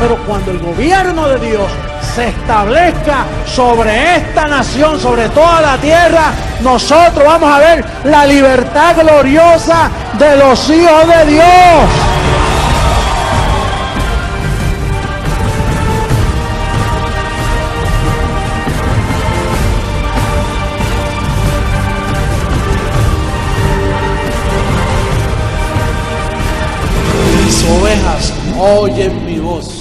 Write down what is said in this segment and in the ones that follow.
Pero cuando el gobierno de Dios se establezca sobre esta nación, sobre toda la tierra, nosotros vamos a ver la libertad gloriosa de los hijos de Dios. Mis ovejas oyen mi voz.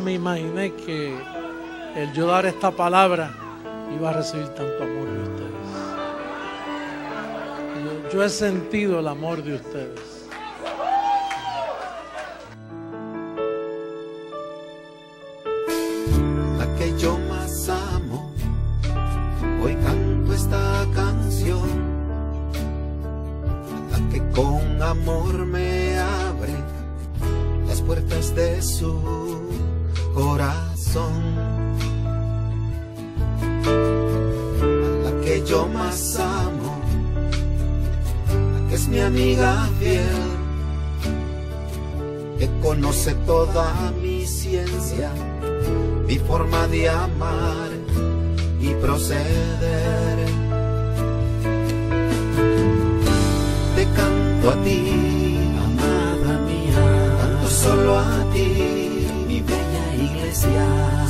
Me imaginé que el yo dar esta palabra iba a recibir tanto amor de ustedes. Yo he sentido el amor de ustedes. La que yo más amo, hoy canto esta canción, la que con amor me abre las puertas de su corazón, a la que yo más amo, la que es mi amiga fiel, que conoce toda mi ciencia, mi forma de amar y proceder. Te canto a ti, amada mía, canto solo a ti, mi bella iglesia,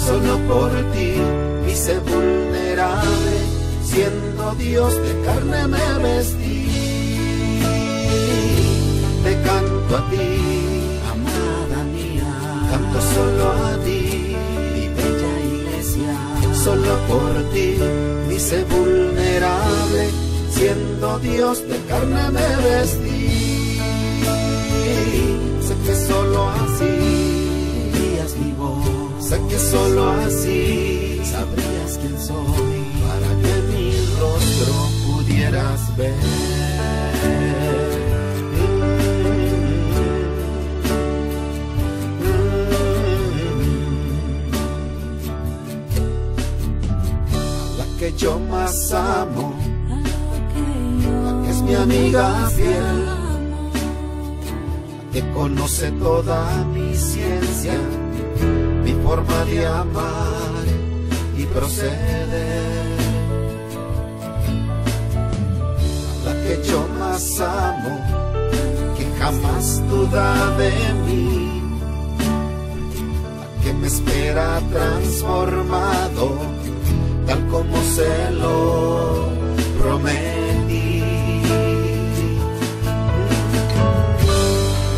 solo por ti me hice vulnerable, siendo Dios de carne me vestí. Te canto a ti, amada mía, canto solo a ti, mi bella iglesia, solo por ti me hice vulnerable, siendo Dios de carne me vestí. Sé que solo así oirías mi voz, sé que solo así sabrías quién soy, para que mi rostro pudieras ver. A la que yo más amo, la que es mi amiga fiel, la que conoce toda mi ciencia, mi forma de amar y proceder, a la que yo más amo, que jamás duda de mí, la que me espera transformado, tal como se lo prometí.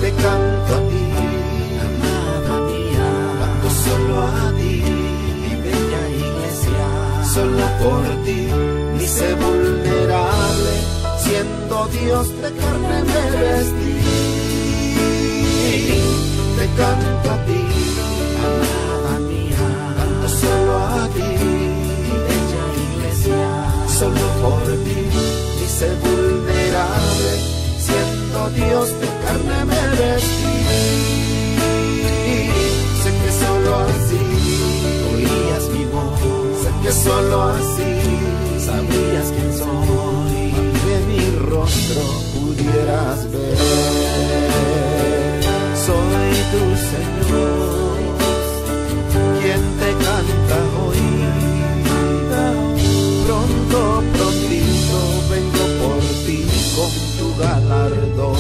Te canto a ti, amada mía, canto solo a ti, mi bella iglesia, solo por ti me hice vulnerable, siendo Dios de carne me vestí. Te canto a ti, amada mía, canto solo a ti, mi bella iglesia, solo por ti me hice vulnerable, siendo Dios de carne me vestí. Sé que solo así oías mi voz, sé que solo así sabrías quién soy, para que mi rostro pudieras ver. Soy tu Señor, quien te canta hoy. Pronto, prontito vengo por ti con tu galardón.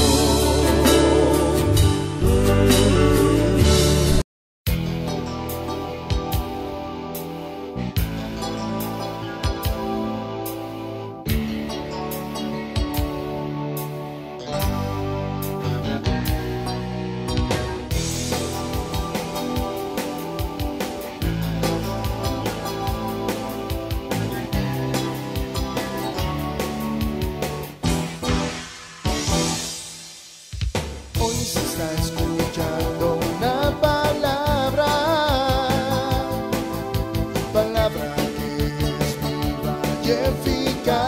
y eficaz,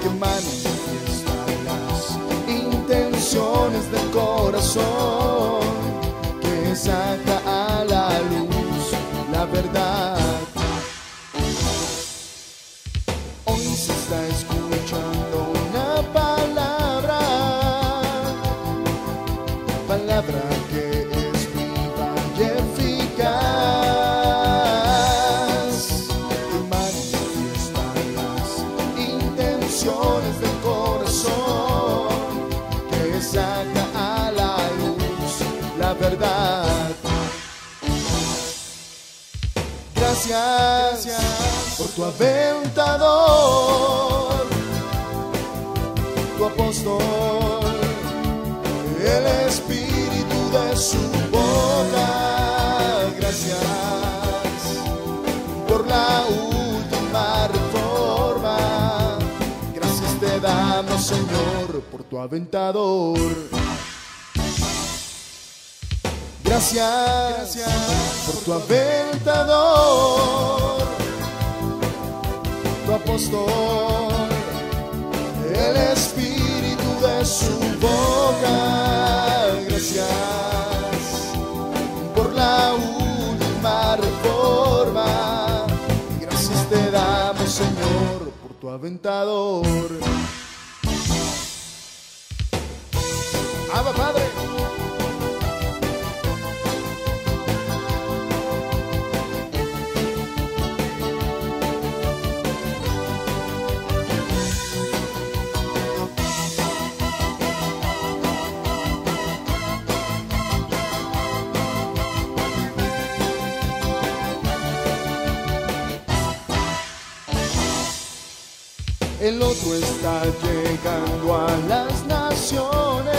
que manifiesta las intenciones del corazón, que saca a la luz la verdad. Hoy se está escuchando una palabra que es viva y eficaz, que manifiesta las intenciones del corazón, que saca a la luz la verdad. Gracias por tu aventador, tu apóstol, el espíritu de su boca. Gracias por la última reforma. Gracias te damos, Señor, por tu aventador. Gracias por tu aventador, tu apóstol, el espíritu de su boca. Gracias por la última reforma. Gracias te damos, Señor, por tu aventador. Abba, Padre. El otro está llegando a las naciones,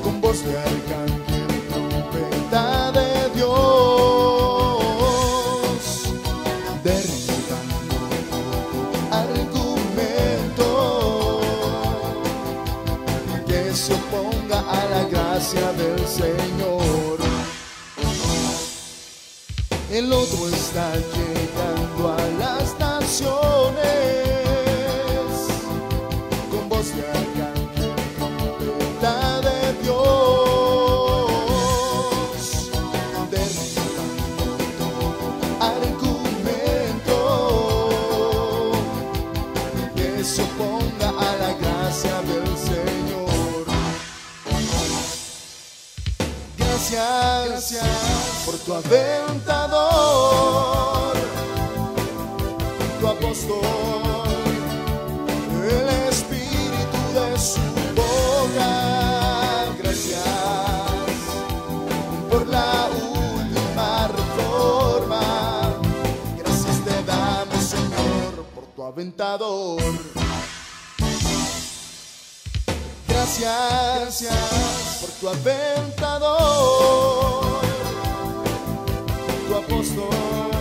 con voz de arcángel, trompeta de Dios, derribando argumento que se oponga a la gracia del Señor. El otro está llegando a las naciones, con voz de arcángel, trompeta de Dios, derribando argumento que se oponga a la gracia del Señor. Gracias por tu aventador, tu apóstol, el espíritu de su boca. Gracias por la última reforma. Gracias te damos, Señor, por tu aventador. Gracias por tu aventador, tu apóstol,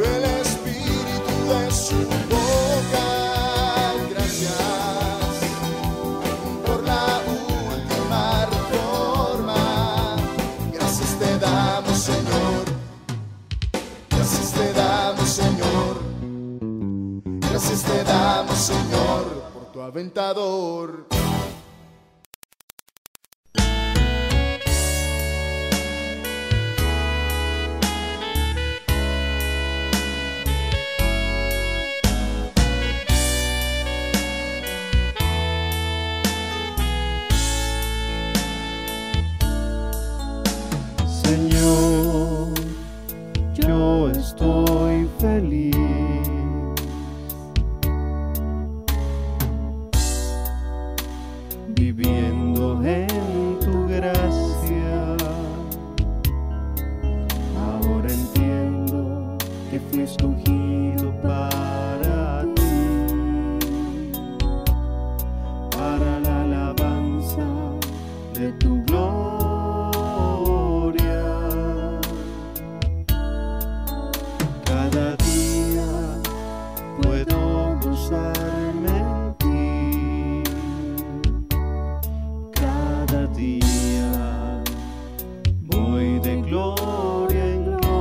el espíritu de su boca. Gracias por la última reforma. Gracias te damos, Señor. Gracias te damos, Señor. Gracias te damos, Señor, por tu aventador. Señor, yo estoy feliz viviendo en tu gracia. Ahora entiendo que fui escogido para ti, para la alabanza de tu gloria. Cada día puedo gozarme en ti. Cada día voy de gloria en gloria.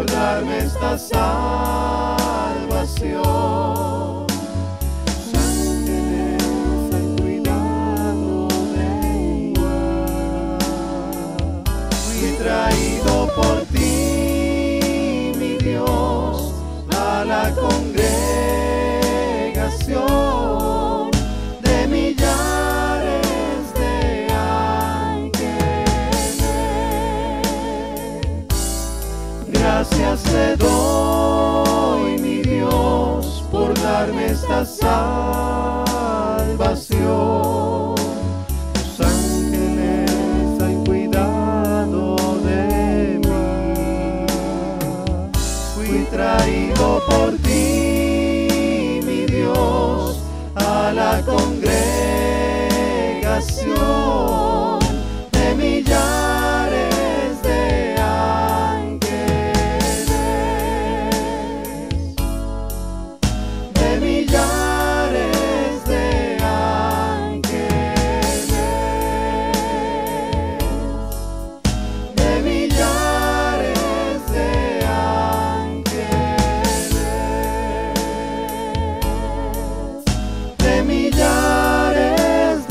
por darme esta salvación. Tus ángeles han cuidado de mí. Fui traído por ti, mi Dios, a la congregación de millares de ángeles. Gracias te doy, mi Dios, por darme esta salvación. Tus ángeles han cuidado de mí. Fui traído por ti, mi Dios, a la congregación de millares de ángeles, de millares de ángeles, de millares de ángeles, de millares de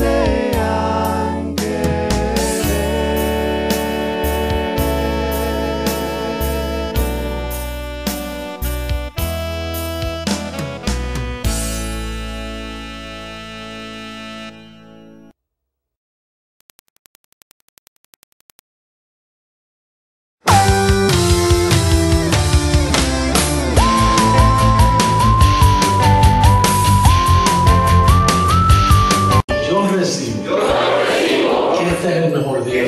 Yo recibo que este es el mejor día.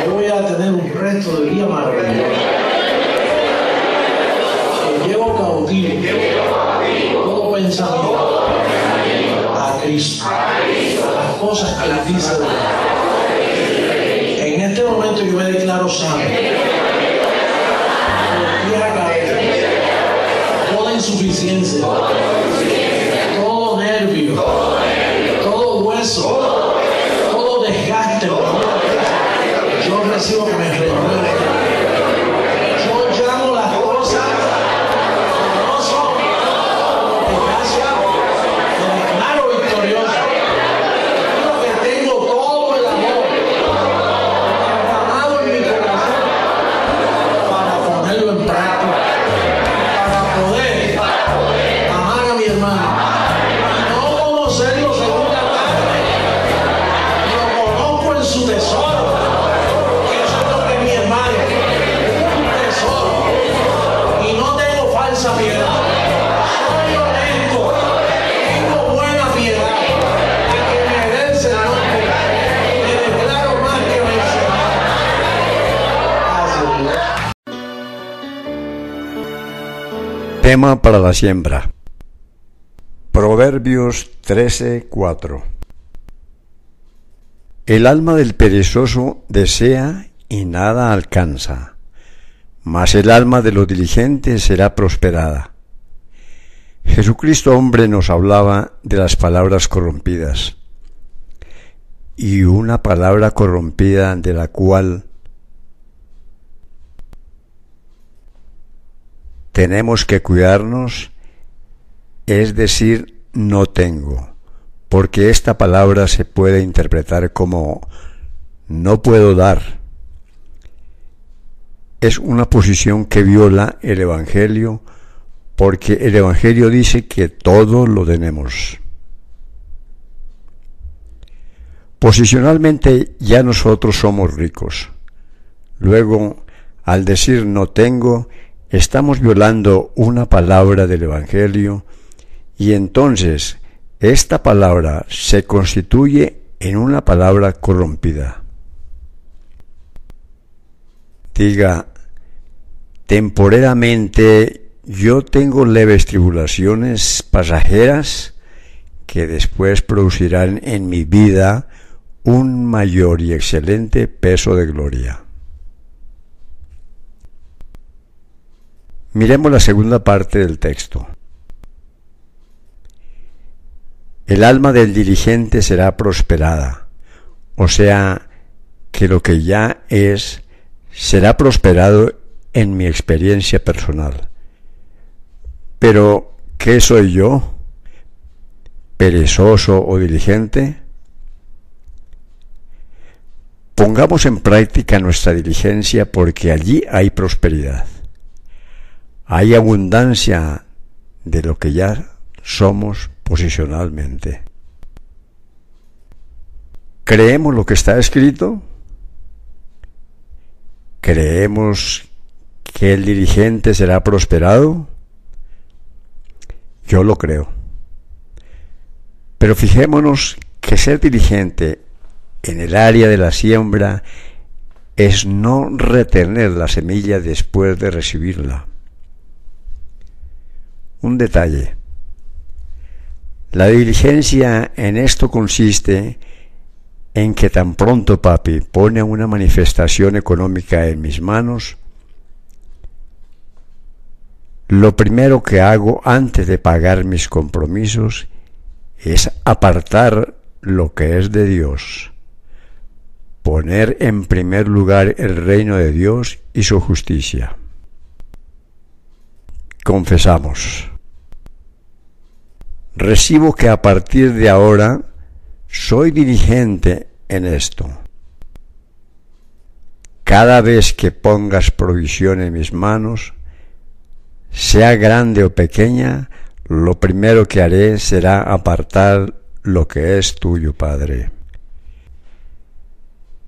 Yo voy a tener un resto de día maravilloso. Que llevo cautivo todo pensamiento a Cristo, las cosas que Él dice de mí. En este momento yo me declaro sano. Pie a cabeza, toda insuficiencia, todo nervio, todo hueso, todo desgaste. Yo recibo que me renueve. Yo llamo las cosas que no son eficacia, me declaro victorioso. Digo que tengo todo el amor derramado en mi corazón para ponerlo en práctica, para poder amar a mi hermano. No conocerlo según la carne, lo conozco en su tesoro. Que yo sé lo que es mi hermano, un tesoro, y no tengo falsa piedad. Soy honesto, tengo buena piedad. La que me dé el Señor, me declaro más que vencedor. Gracias. Tema para la siembra. Proverbios 13:4. El alma del perezoso desea y nada alcanza, mas el alma de los diligentes será prosperada. Jesucristo hombre nos hablaba de las palabras corrompidas, y una palabra corrompida de la cual tenemos que cuidarnos es decir no tengo, porque esta palabra se puede interpretar como no puedo dar. Es una posición que viola el Evangelio, porque el Evangelio dice que todo lo tenemos. Posicionalmente ya nosotros somos ricos. Luego, al decir no tengo, estamos violando una palabra del Evangelio, y entonces esta palabra se constituye en una palabra corrompida. Diga, temporalmente yo tengo leves tribulaciones pasajeras que después producirán en mi vida un mayor y excelente peso de gloria. Miremos la segunda parte del texto. El alma del diligente será prosperada, o sea, que lo que ya es será prosperado en mi experiencia personal. Pero, ¿qué soy yo? ¿Perezoso o diligente? Pongamos en práctica nuestra diligencia porque allí hay prosperidad. Hay abundancia de lo que ya somos posicionalmente. ¿Creemos lo que está escrito? ¿Creemos que el diligente será prosperado? Yo lo creo. Pero fijémonos que ser diligente en el área de la siembra es no retener la semilla después de recibirla. Un detalle. La diligencia en esto consiste en que tan pronto papi pone una manifestación económica en mis manos, lo primero que hago antes de pagar mis compromisos es apartar lo que es de Dios, poner en primer lugar el reino de Dios y su justicia. Confesamos. Recibo que a partir de ahora soy diligente en esto. Cada vez que pongas provisión en mis manos, sea grande o pequeña, lo primero que haré será apartar lo que es tuyo, Padre.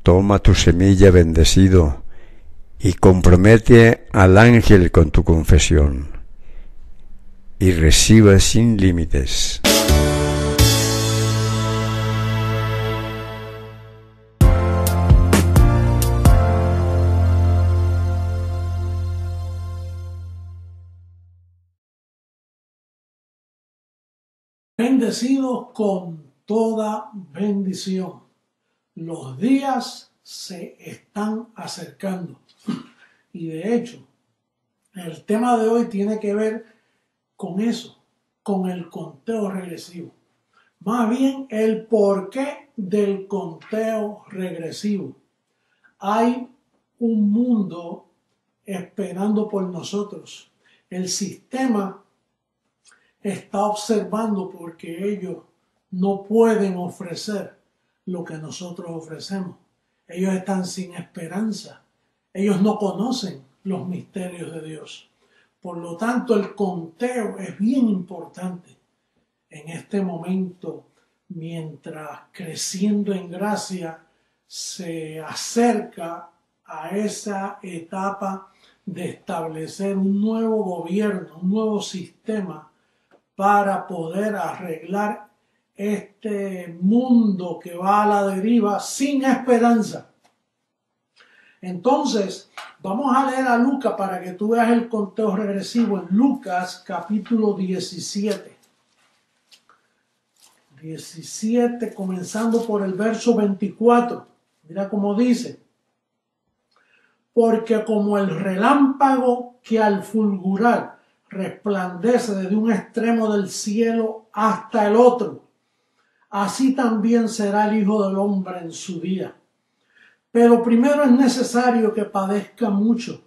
Toma tu semilla, bendecido, y compromete al ángel con tu confesión, y reciba sin límites. Bendecidos con toda bendición. Los días se están acercando. Y de hecho, el tema de hoy tiene que ver con eso, con el conteo regresivo. Más bien, el porqué del conteo regresivo. Hay un mundo esperando por nosotros. El sistema está observando porque ellos no pueden ofrecer lo que nosotros ofrecemos. Ellos están sin esperanza. Ellos no conocen los misterios de Dios. Por lo tanto, el conteo es bien importante en este momento, mientras creciendo en gracia se acerca a esa etapa de establecer un nuevo gobierno, un nuevo sistema para poder arreglar este mundo que va a la deriva sin esperanza. Entonces, vamos a leer a Lucas para que tú veas el conteo regresivo en Lucas capítulo 17. 17, comenzando por el verso 24. Mira cómo dice. Porque como el relámpago que al fulgurar resplandece desde un extremo del cielo hasta el otro, así también será el Hijo del Hombre en su día. Pero primero es necesario que padezca mucho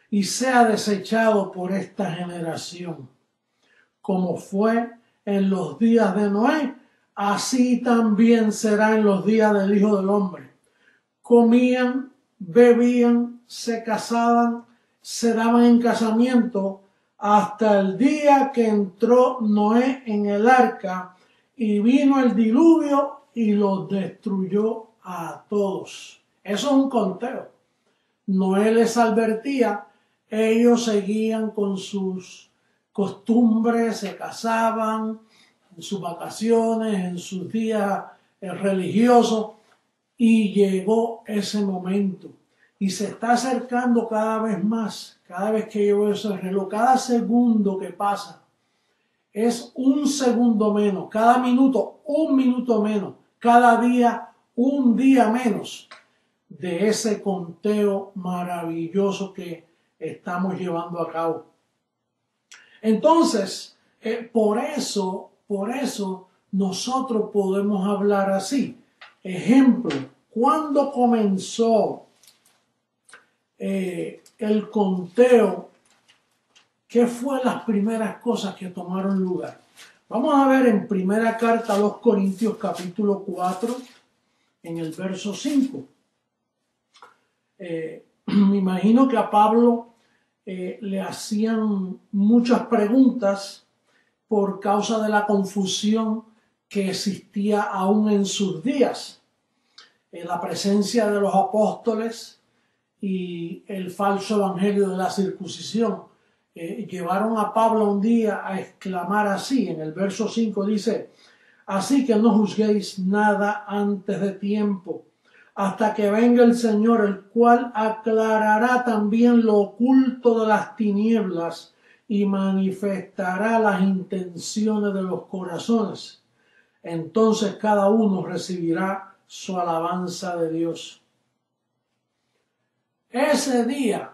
y sea desechado por esta generación. Como fue en los días de Noé, así también será en los días del Hijo del Hombre. Comían, bebían, se casaban, se daban en casamiento, hasta el día que entró Noé en el arca y vino el diluvio y los destruyó a todos. Eso es un conteo. Noé les advertía, ellos seguían con sus costumbres, se casaban en sus vacaciones, en sus días religiosos, y llegó ese momento. Y se está acercando cada vez más, cada vez que yo veo ese reloj, cada segundo que pasa es un segundo menos, cada minuto un minuto menos, cada día un día menos de ese conteo maravilloso que estamos llevando a cabo. Entonces, por eso nosotros podemos hablar así. Ejemplo, ¿cuándo comenzó el conteo, ¿qué fue las primeras cosas que tomaron lugar? Vamos a ver en primera carta a los Corintios capítulo 4, en el verso 5. Me imagino que a Pablo le hacían muchas preguntas por causa de la confusión que existía aún en sus días. La presencia de los apóstoles y el falso evangelio de la circuncisión llevaron a Pablo un día a exclamar así. En el verso 5 dice: así que no juzguéis nada antes de tiempo, hasta que venga el Señor, el cual aclarará también lo oculto de las tinieblas y manifestará las intenciones de los corazones. Entonces cada uno recibirá su alabanza de Dios. Ese día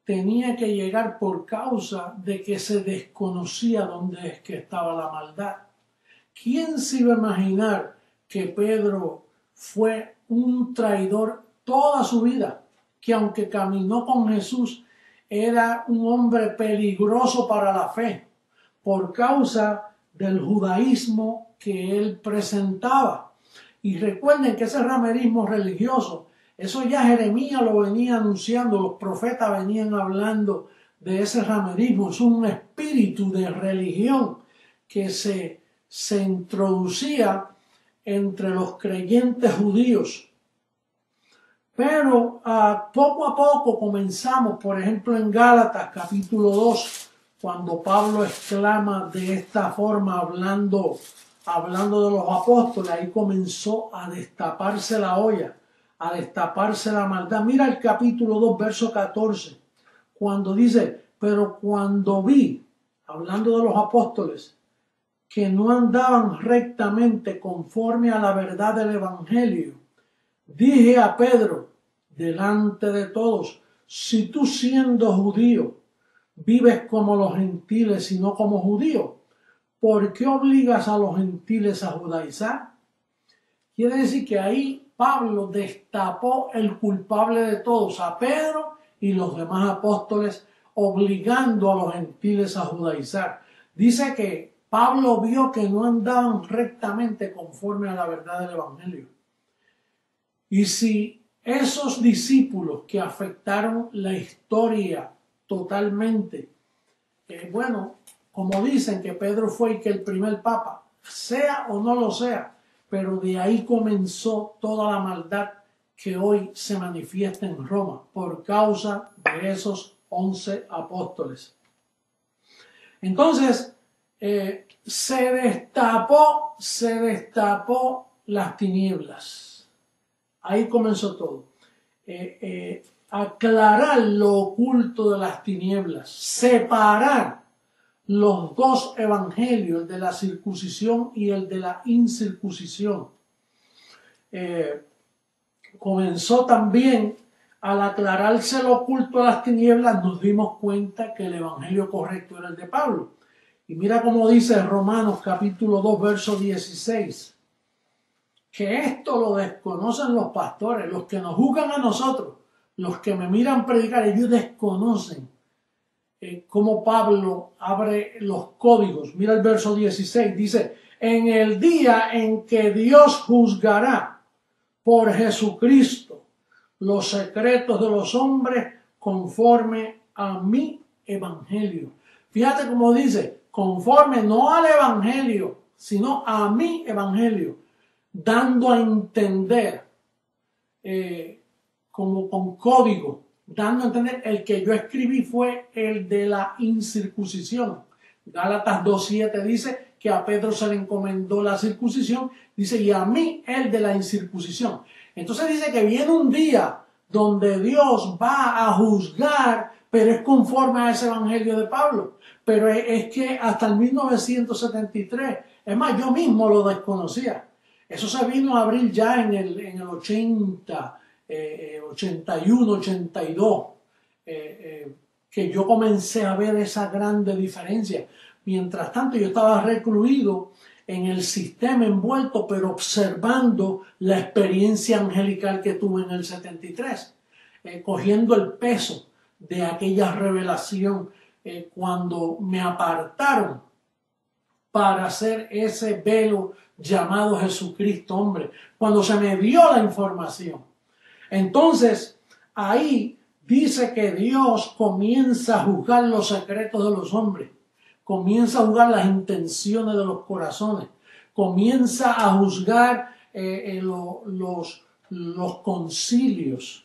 tenía que llegar por causa de que se desconocía dónde es que estaba la maldad. ¿Quién se iba a imaginar que Pedro fue un traidor toda su vida? Que aunque caminó con Jesús, era un hombre peligroso para la fe, por causa del judaísmo que él presentaba. Y recuerden que ese ramerismo religioso, eso ya Jeremías lo venía anunciando, los profetas venían hablando de ese ramerismo. Es un espíritu de religión que se introducía entre los creyentes judíos. Pero poco a poco comenzamos, por ejemplo en Gálatas capítulo 2, cuando Pablo exclama de esta forma, hablando de los apóstoles, ahí comenzó a destaparse la olla, a destaparse la maldad. Mira el capítulo 2, verso 14, cuando dice: pero cuando vi, hablando de los apóstoles, que no andaban rectamente conforme a la verdad del evangelio, dije a Pedro, delante de todos: si tú, siendo judío, vives como los gentiles y no como judío, ¿por qué obligas a los gentiles a judaizar? Quiere decir que ahí Pablo destapó el culpable de todos, a Pedro y los demás apóstoles, obligando a los gentiles a judaizar. Dice que Pablo vio que no andaban rectamente conforme a la verdad del evangelio. Y si esos discípulos que afectaron la historia totalmente, como dicen que Pedro fue el primer papa, sea o no lo sea, pero de ahí comenzó toda la maldad que hoy se manifiesta en Roma por causa de esos 11 apóstoles. Entonces, se destapó las tinieblas. Ahí comenzó todo. Aclarar lo oculto de las tinieblas, separar los dos evangelios, el de la circuncisión y el de la incircuncisión. Comenzó también, al aclararse lo oculto de las tinieblas, nos dimos cuenta que el evangelio correcto era el de Pablo. Y mira cómo dice Romanos capítulo 2, verso 16. Que esto lo desconocen los pastores, los que nos juzgan a nosotros, los que me miran predicar, ellos desconocen cómo Pablo abre los códigos. Mira el verso 16, dice: en el día en que Dios juzgará por Jesucristo los secretos de los hombres conforme a mi evangelio. Fíjate cómo dice, conforme no al evangelio, sino a mi evangelio, dando a entender, como con código, dando a entender, el que yo escribí fue el de la incircuncisión. Gálatas 2:7 dice que a Pedro se le encomendó la circuncisión, dice, y a mí el de la incircuncisión. Entonces dice que viene un día donde Dios va a juzgar, pero es conforme a ese evangelio de Pablo. Pero es que hasta el 1973, es más, yo mismo lo desconocía. Eso se vino a abrir ya en el 80, 81, 82, que yo comencé a ver esa grande diferencia. Mientras tanto, yo estaba recluido en el sistema envuelto, pero observando la experiencia angelical que tuve en el 73, cogiendo el peso de aquella revelación cuando me apartaron para hacer ese velo llamado Jesucristo, hombre, cuando se me dio la información. Entonces, ahí dice que Dios comienza a juzgar los secretos de los hombres, comienza a juzgar las intenciones de los corazones, comienza a juzgar los concilios,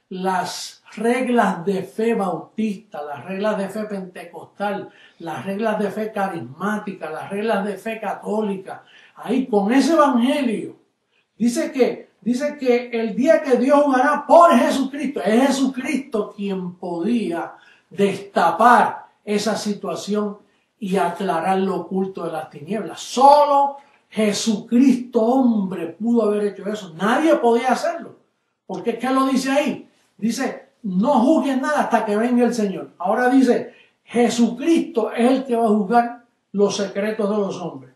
las reglas de fe bautista, las reglas de fe pentecostal, las reglas de fe carismática, las reglas de fe católica. Ahí con ese evangelio dice que el día que Dios juzgará por Jesucristo, es Jesucristo quien podía destapar esa situación y aclarar lo oculto de las tinieblas. Solo Jesucristo, hombre, pudo haber hecho eso. Nadie podía hacerlo. Porque ¿qué lo dice ahí? Dice, no juzguen nada hasta que venga el Señor. Ahora dice, Jesucristo es el que va a juzgar los secretos de los hombres.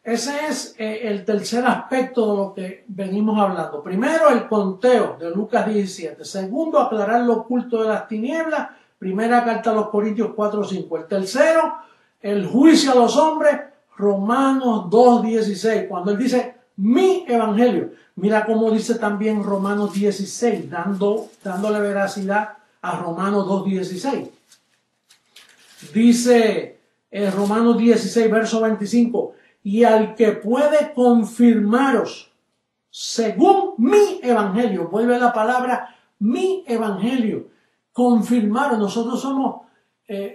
Ese es el tercer aspecto de lo que venimos hablando. Primero, el conteo de Lucas 17. Segundo, aclarar lo oculto de las tinieblas. Primera carta a los Corintios 4:5. El tercero, el juicio a los hombres. Romanos 2:16. Cuando él dice, mi evangelio. Mira cómo dice también Romanos 16, dándole veracidad a Romanos 2:16. Dice Romanos 16, verso 25, y al que puede confirmaros según mi evangelio, vuelve la palabra mi evangelio, confirmaros. Nosotros somos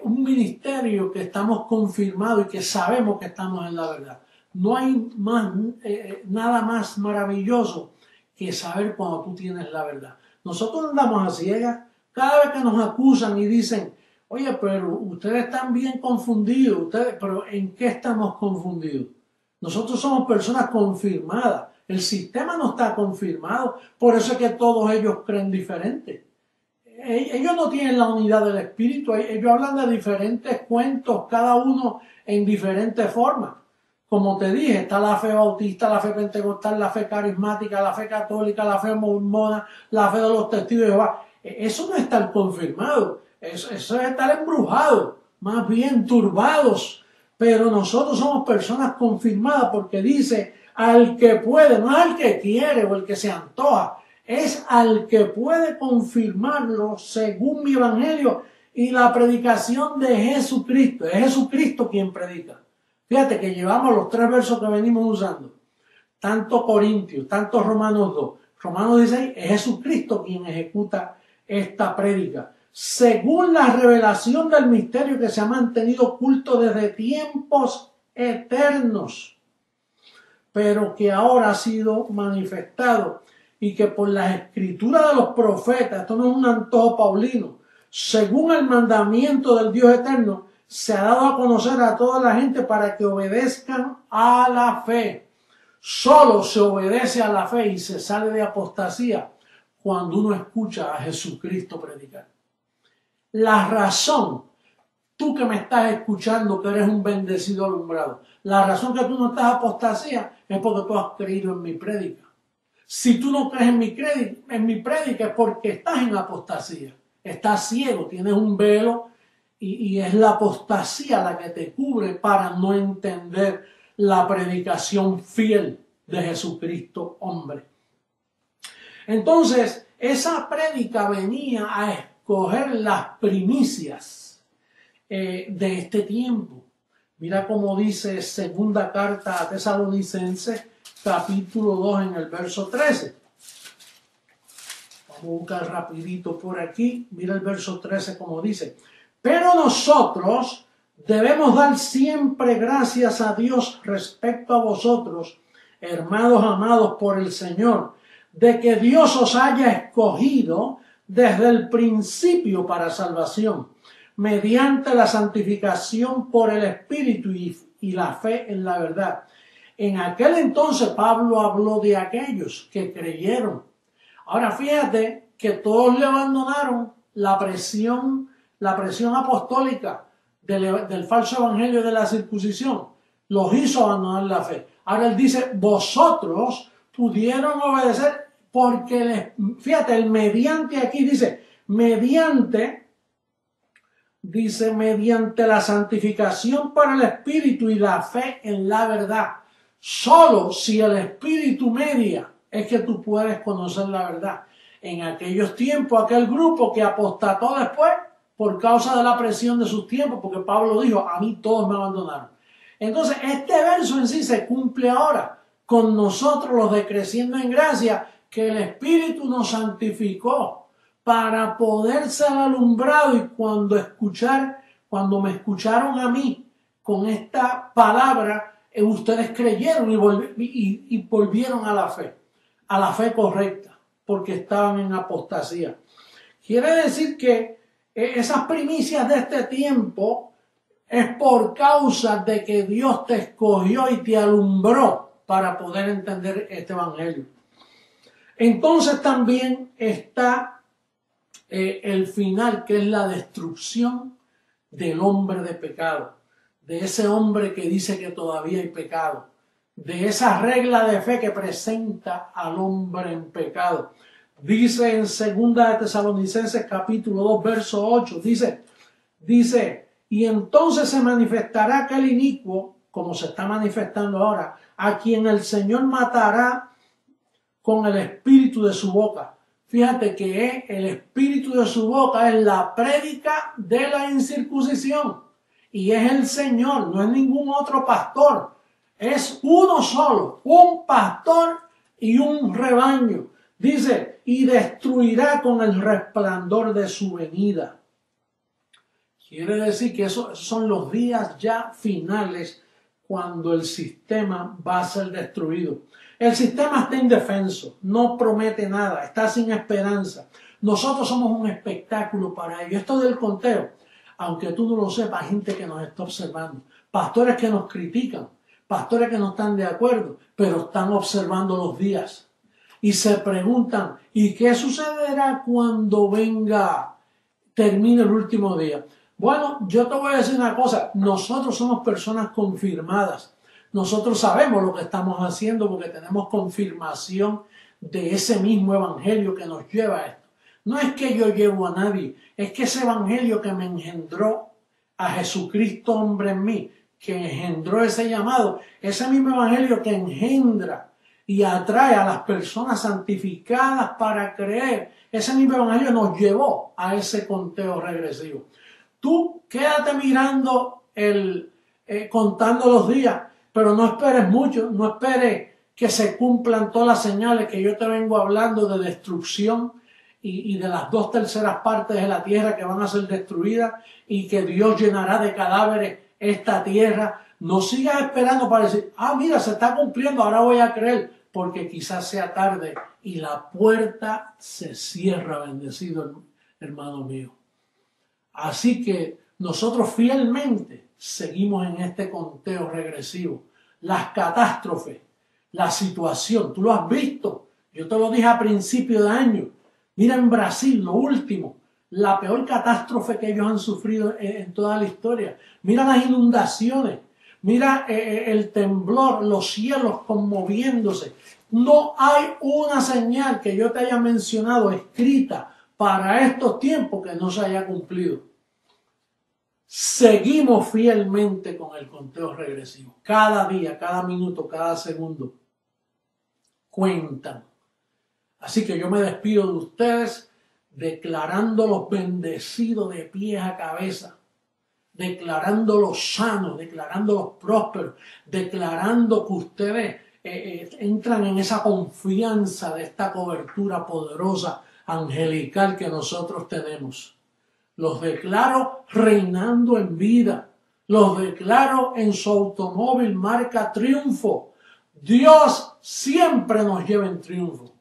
un ministerio que estamos confirmados y que sabemos que estamos en la verdad. No hay nada más maravilloso que saber cuando tú tienes la verdad. Nosotros andamos a ciegas. Cada vez que nos acusan y dicen, oye, pero ustedes están bien confundidos. Pero ¿en qué estamos confundidos? Nosotros somos personas confirmadas. El sistema no está confirmado. Por eso es que todos ellos creen diferente. Ellos no tienen la unidad del espíritu. Ellos hablan de diferentes cuentos, cada uno en diferentes formas. Como te dije, está la fe bautista, la fe pentecostal, la fe carismática, la fe católica, la fe mormona, la fe de los testigos de Jehová. Eso no es estar confirmado, eso es estar embrujado, más bien turbados. Pero nosotros somos personas confirmadas porque dice al que puede, no es al que quiere o el que se antoja, es al que puede confirmarlo según mi evangelio y la predicación de Jesucristo. Es Jesucristo quien predica. Fíjate que llevamos los 3 versos que venimos usando. Tanto Corintios, tanto Romanos 2. Romanos 16, es Jesucristo quien ejecuta esta prédica. Según la revelación del misterio que se ha mantenido oculto desde tiempos eternos, pero que ahora ha sido manifestado y que por las escrituras de los profetas, esto no es un antojo paulino, según el mandamiento del Dios eterno, se ha dado a conocer a toda la gente para que obedezcan a la fe. Solo se obedece a la fe y se sale de apostasía cuando uno escucha a Jesucristo predicar. La razón, tú que me estás escuchando, que eres un bendecido alumbrado, la razón que tú no estás apostasía es porque tú has creído en mi prédica. Si tú no crees en mi prédica es porque estás en apostasía, estás ciego, tienes un velo y es la apostasía la que te cubre para no entender la predicación fiel de Jesucristo, hombre. Entonces, esa prédica venía a escoger las primicias de este tiempo. Mira cómo dice segunda carta a Tesalonicenses, capítulo 2, en el verso 13. Vamos a buscar rapidito por aquí. Mira el verso 13 como dice. Pero nosotros debemos dar siempre gracias a Dios respecto a vosotros, hermanos amados por el Señor, de que Dios os haya escogido desde el principio para salvación, mediante la santificación por el Espíritu y la fe en la verdad. En aquel entonces Pablo habló de aquellos que creyeron. Ahora fíjate que todos le abandonaron la presión apostólica del falso evangelio de la circuncisión. Los hizo abandonar la fe. Ahora él dice, vosotros pudieron obedecer porque, fíjate, el mediante aquí dice, mediante dice, mediante la santificación por el Espíritu y la fe en la verdad. Solo si el Espíritu media es que tú puedes conocer la verdad. En aquellos tiempos, aquel grupo que apostató después por causa de la presión de sus tiempos, porque Pablo dijo, a mí todos me abandonaron. Entonces, este verso en sí se cumple ahora con nosotros los de Creciendo en Gracia, que el Espíritu nos santificó para poder ser alumbrado, y cuando me escucharon a mí con esta palabra, ustedes creyeron y volvieron a la fe correcta, porque estaban en apostasía. Quiere decir que esas primicias de este tiempo es por causa de que Dios te escogió y te alumbró para poder entender este evangelio. Entonces también está el final, que es la destrucción del hombre de pecado, de ese hombre que dice que todavía hay pecado, de esa regla de fe que presenta al hombre en pecado. Dice en 2 de Tesalonicenses capítulo 2 verso 8, dice, y entonces se manifestará aquel inicuo, como se está manifestando ahora, a quien el Señor matará con el espíritu de su boca. Fíjate que el espíritu de su boca es la prédica de la incircuncisión, y es el Señor, no es ningún otro pastor, es uno solo, un pastor y un rebaño. Dice, y destruirá con el resplandor de su venida. Quiere decir que esos son los días ya finales, cuando el sistema va a ser destruido. El sistema está indefenso, no promete nada, está sin esperanza. Nosotros somos un espectáculo para ello. Esto del conteo, aunque tú no lo sepas, hay gente que nos está observando, pastores que nos critican, pastores que no están de acuerdo, pero están observando los días. Y se preguntan, ¿y qué sucederá cuando termine el último día? Bueno, yo te voy a decir una cosa, nosotros somos personas confirmadas. Nosotros sabemos lo que estamos haciendo porque tenemos confirmación de ese mismo evangelio que nos lleva a esto. No es que yo llevo a nadie, es que ese evangelio que me engendró a Jesucristo hombre en mí, que engendró ese llamado, ese mismo evangelio que engendra y atrae a las personas santificadas para creer, ese mismo evangelio nos llevó a ese conteo regresivo. Tú quédate mirando contando los días, pero no esperes mucho, no esperes que se cumplan todas las señales que yo te vengo hablando de destrucción y de las 2/3 partes de la tierra que van a ser destruidas y que Dios llenará de cadáveres esta tierra. No sigas esperando para decir, mira, se está cumpliendo, ahora voy a creer, porque quizás sea tarde y la puerta se cierra, bendecido hermano mío. Así que nosotros fielmente seguimos en este conteo regresivo. Las catástrofes, la situación, tú lo has visto, yo te lo dije a principio de año. Mira en Brasil, lo último, la peor catástrofe que ellos han sufrido en toda la historia. Mira las inundaciones, mira el temblor, los cielos conmoviéndose. No hay una señal que yo te haya mencionado escrita para estos tiempos que no se haya cumplido. Seguimos fielmente con el conteo regresivo. Cada día, cada minuto, cada segundo cuentan. Así que yo me despido de ustedes declarándolos bendecidos de pies a cabeza, declarándolos sanos, declarándolos prósperos, declarando que ustedes entran en esa confianza de esta cobertura poderosa angelical que nosotros tenemos. Los declaro reinando en vida. Los declaro en su automóvil marca Triunfo. Dios siempre nos lleva en triunfo.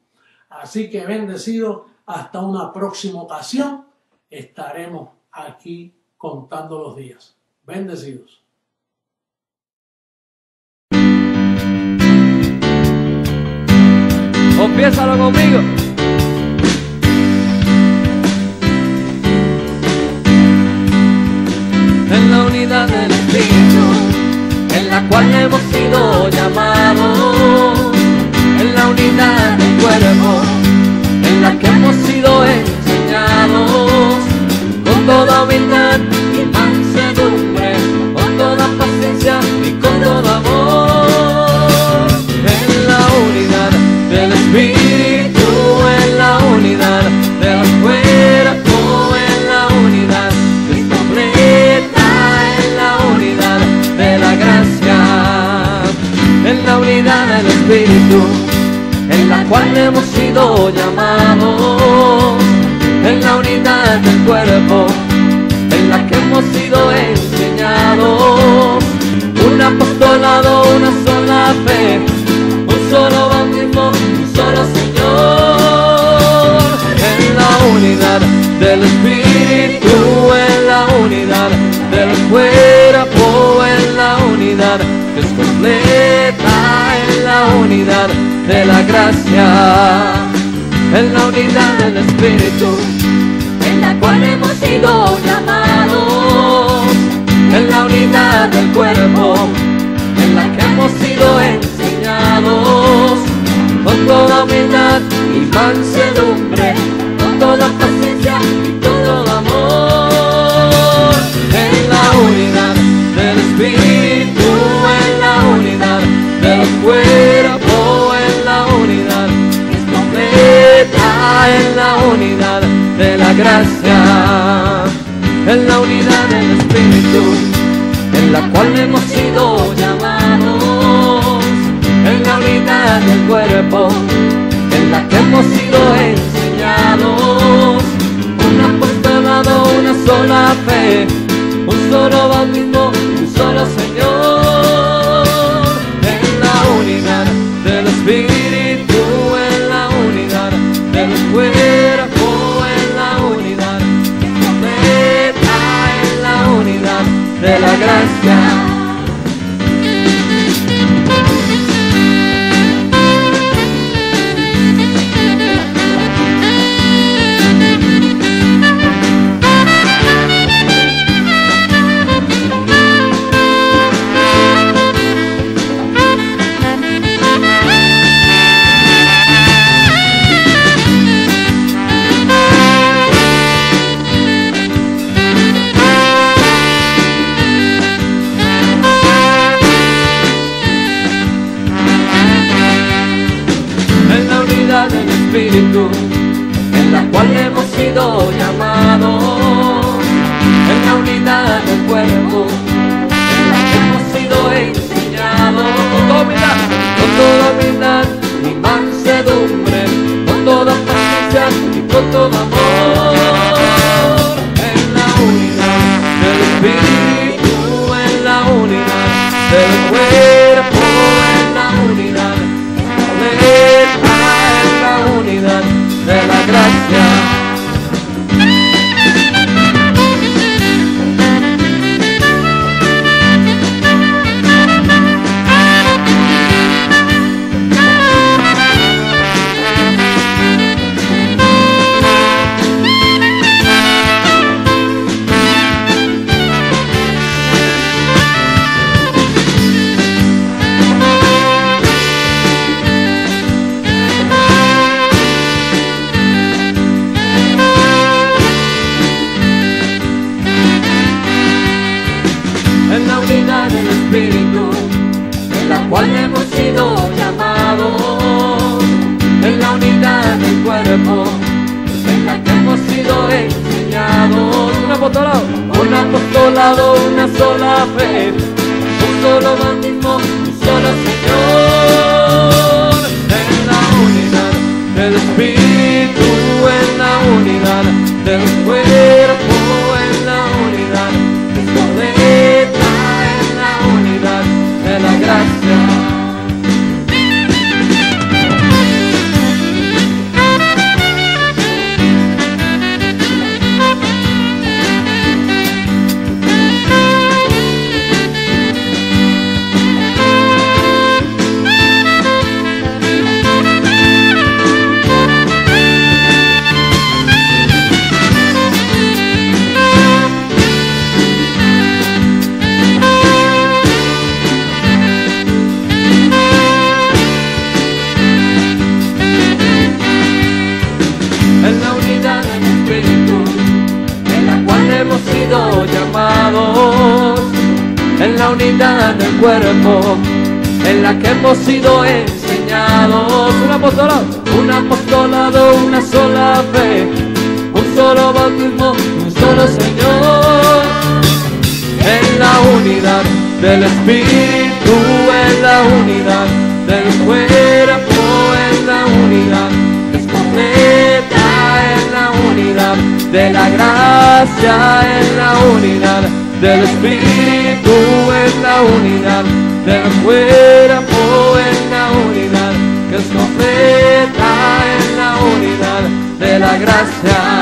Así que bendecidos, hasta una próxima ocasión. Estaremos aquí contando los días. Bendecidos. Confiésalo conmigo. En la unidad del Espíritu, en la cual hemos sido llamados, en la unidad del cuerpo, en la que hemos sido enseñados, con toda humildad y Espíritu, en la cual hemos sido llamados, en la unidad del cuerpo, en la que hemos sido enseñados, un apostolado, una sola fe, un solo bautismo, un solo Señor, en la unidad del Espíritu, en la unidad del cuerpo, en la unidad que es completa, en la unidad de la gracia, en la unidad del Espíritu, en la cual hemos sido llamados, en la unidad del cuerpo, en la que hemos sido enseñados, con toda humildad y mansedumbre, con toda paciencia y todo amor, en la unidad del Espíritu, en la unidad del cuerpo, en la unidad que es completa, en la unidad de la gracia, en la unidad del Espíritu, en la cual hemos sido llamados, en la unidad del cuerpo, en la que hemos sido enseñados, un apostolado, una sola fe, un solo bautismo, un solo Señor, en la unidad del Espíritu, en la unidad del cuerpo, en la unidad completa, en la unidad de la gracia. Del Espíritu, en la cual hemos sido llamados, en la unidad del cuerpo, en la que hemos sido enseñados, con toda humildad y mansedumbre, con toda paciencia y con todo amor, en la unidad del Espíritu, en la unidad del cuerpo, en la unidad unidad de la gracia. Del Espíritu, en la cual hemos sido llamados, en la unidad del cuerpo, en la que hemos sido enseñados, un apostolado, una sola fe, un solo bautismo, un solo Señor, en la unidad del Espíritu, en la unidad del cuerpo, en la unidad completa, de la gracia. En la unidad del Espíritu, en la cual hemos sido llamados, en la unidad del cuerpo, en la que hemos sido enseñados, un apostolado, una sola fe, un solo bautismo, un solo Señor, en la unidad del Espíritu, en la unidad del cuerpo, de la gracia, en la unidad del Espíritu, en la unidad del cuerpo, en la unidad que es completa, en la unidad de la gracia.